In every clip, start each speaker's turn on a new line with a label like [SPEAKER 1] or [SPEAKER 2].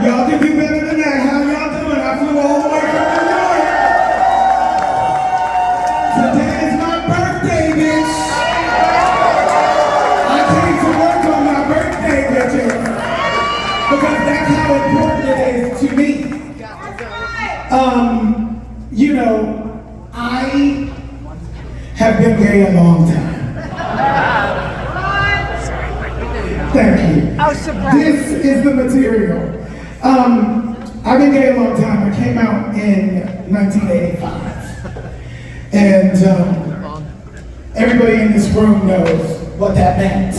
[SPEAKER 1] Y'all can do better than that. How y'all doing? I flew all the way from New York. Today is my birthday, bitch. I came to work on my birthday, bitches. Because that's how important it is to me. You know, I have been gay a long time. Thank you.
[SPEAKER 2] I was surprised.
[SPEAKER 1] This is the material. I've been gay a long time. I came out in 1985. And everybody in this room knows what that meant.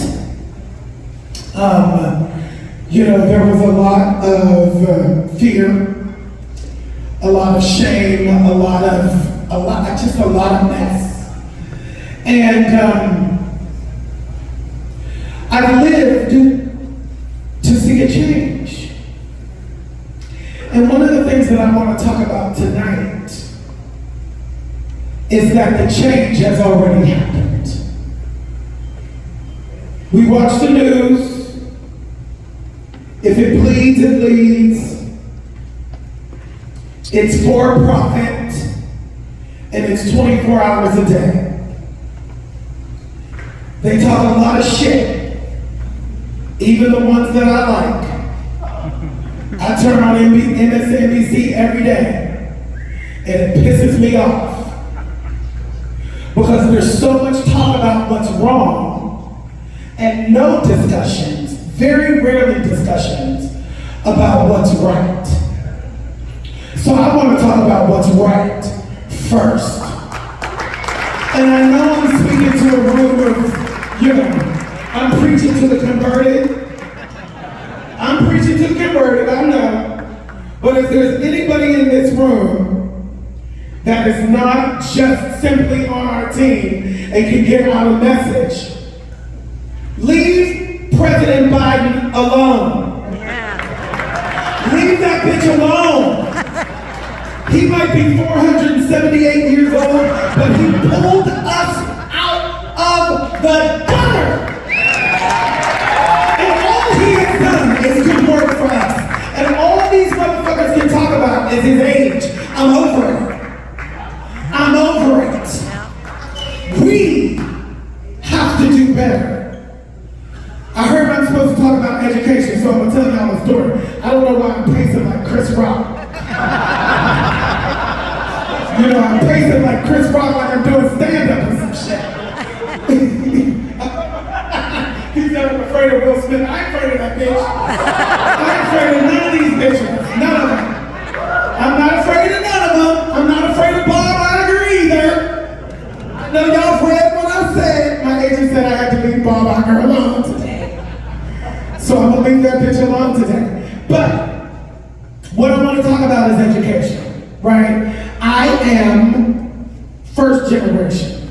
[SPEAKER 1] You know, there was a lot of fear, a lot of shame, a lot of mess. And I've lived to see a change. And one of the things that I want to talk about tonight is that the change has already happened. We watch the news. If it bleeds, it leads. It's for profit, and it's 24 hours a day. They talk a lot of shit, even the ones that I like. I turn on MSNBC every day, and it pisses me off. Because there's so much talk about what's wrong, and no discussions, very rarely discussions, about what's right. So I want to talk about what's right first. And I know I'm speaking to a room of, you know, I'm preaching to the converted. I'm preaching to the converted, I know. But if there's anybody in this room that is not just simply on our team and can get out a message, leave President Biden alone.
[SPEAKER 2] Yeah.
[SPEAKER 1] Leave that bitch alone. He might be 478 years old, but he pulled us out of the gutter. And all he has done is good work for us. And all these motherfuckers can talk about is his age. I'm over it. I'm over it. We have to do better. I heard I'm supposed to talk about education, so I'm going to tell y'all a story. I don't know why I'm pacing like Chris Rock. You know, I'm pacing like Chris Rock like I'm doing stand-up or some shit. He said I'm afraid of Will Smith. I ain't afraid of that bitch. I ain't afraid of none of these bitches. None of them. I'm not afraid of none of them. I'm not afraid of Bob Iger either. None of y'all read what I said. My agent said I had to leave Bob Iger alone today. So I'm gonna leave that bitch alone today. But what I want to talk about is education, right? I am first generation,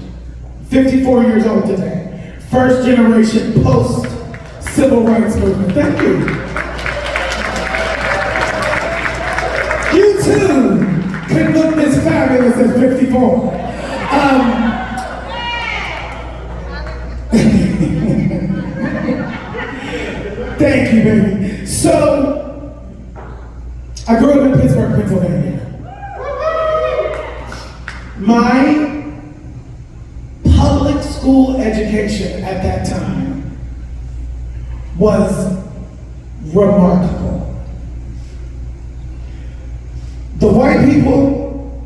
[SPEAKER 1] 54 years old today. First generation post-civil rights movement. Thank you. You too can look this fabulous at 54. Thank you, baby. So, I grew up in Pittsburgh, Pennsylvania. My public school education at that time was remarkable. The white people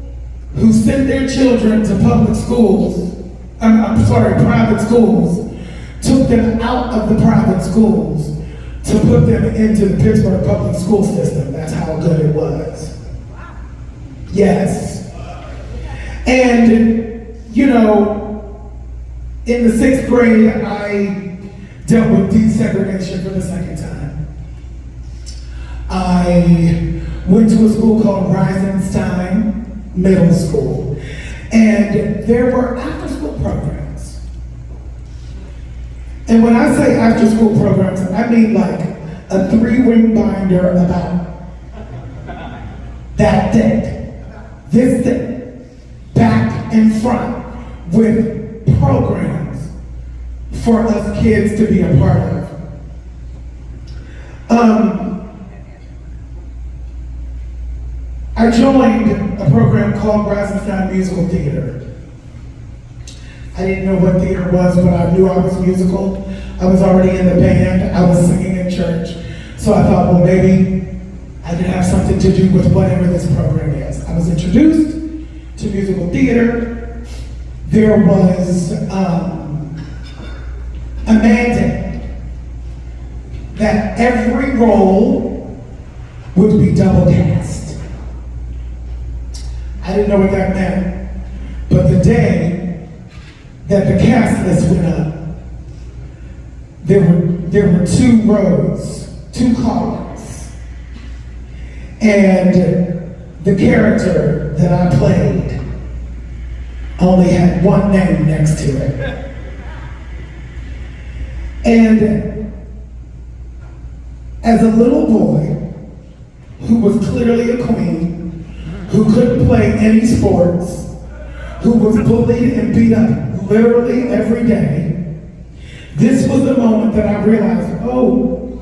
[SPEAKER 1] who sent their children to public schools, private schools, took them out of the private schools to put them into the Pittsburgh public school system. That's how good it was. Yes. And, you know, in the 6th grade, I dealt with desegregation for the second time. I went to a school called Reisenstein Middle School, and there were after-school programs. And when I say after-school programs, I mean like a 3-ring binder about that thick, this thick, back and front, with programs for us kids to be a part of. I joined a program called Rising Musical Theater. I didn't know what theater was, but I knew I was musical. I was already in the band. I was singing in church. So I thought, well, maybe I could have something to do with whatever this program is. I was introduced to musical theater. There was a mandate that every role would be double cast. I didn't know what that meant, but the day that the cast list went up, there were 2 rows, 2 columns, and the character that I played only had 1 name next to it. And as a little boy who was clearly a queen, who couldn't play any sports, who was bullied and beat up literally every day, this was the moment that I realized, oh,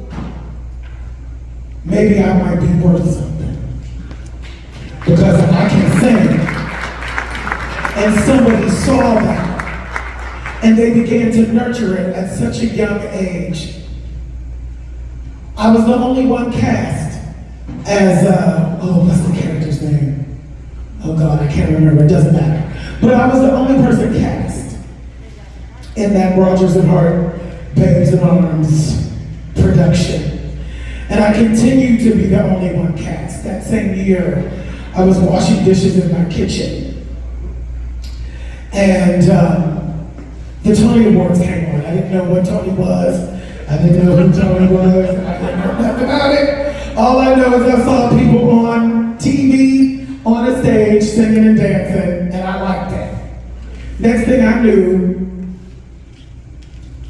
[SPEAKER 1] maybe I might be worth something. Because I can sing. And somebody saw that. And they began to nurture it at such a young age. I was the only one cast as, what's the character's name? Oh God, I can't remember, it doesn't matter. But I was the only person cast in that Rogers and Hart Babes in Arms production. And I continued to be the only one cast. That same year, I was washing dishes in my kitchen. And the Tony Awards came on. I didn't know what Tony was. I didn't know who Tony was. I didn't know nothing about it. All I know is I saw people on TV, on a stage, singing and dancing, and I liked it. Next thing I knew,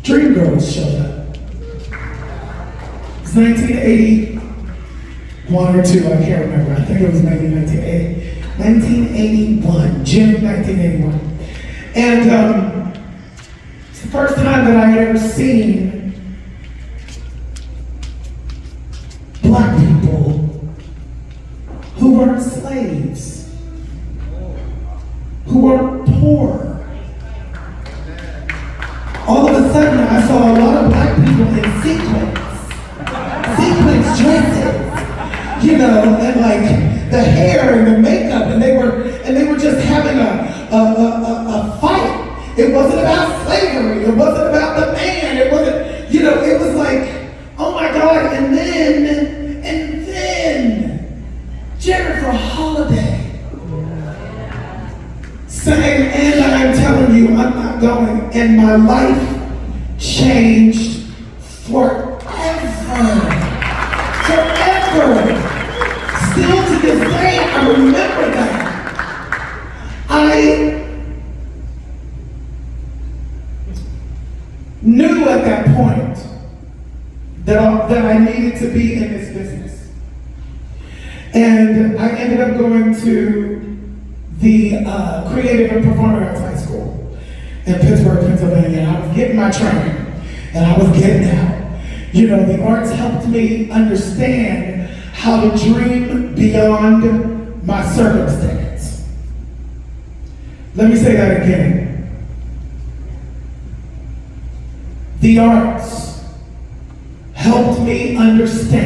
[SPEAKER 1] Dreamgirls showed up. It's 1981 or 2, I can't remember. I think it was maybe 1981, June 1981. And it's the first time that I had ever seen Black people who weren't slaves, who weren't poor. All of a sudden, I saw a lot of Black people in sequins dresses, you know, and like the hair and the makeup, and they were just having a fight. It wasn't about slavery. It wasn't about the man. It wasn't, you know, it was like, oh my God. And then Jennifer Holiday sang, and I'm telling you, I'm not going, and my life changed forever. Forever. Still to this day, I remember that. I knew at that point that I needed to be in this business. And I ended up going to the Creative and Performing Arts High School in Pittsburgh, Pennsylvania. And I was getting my training, and I was getting out. You know, the arts helped me understand how to dream beyond my circumstance. Let me say that again. The arts helped me understand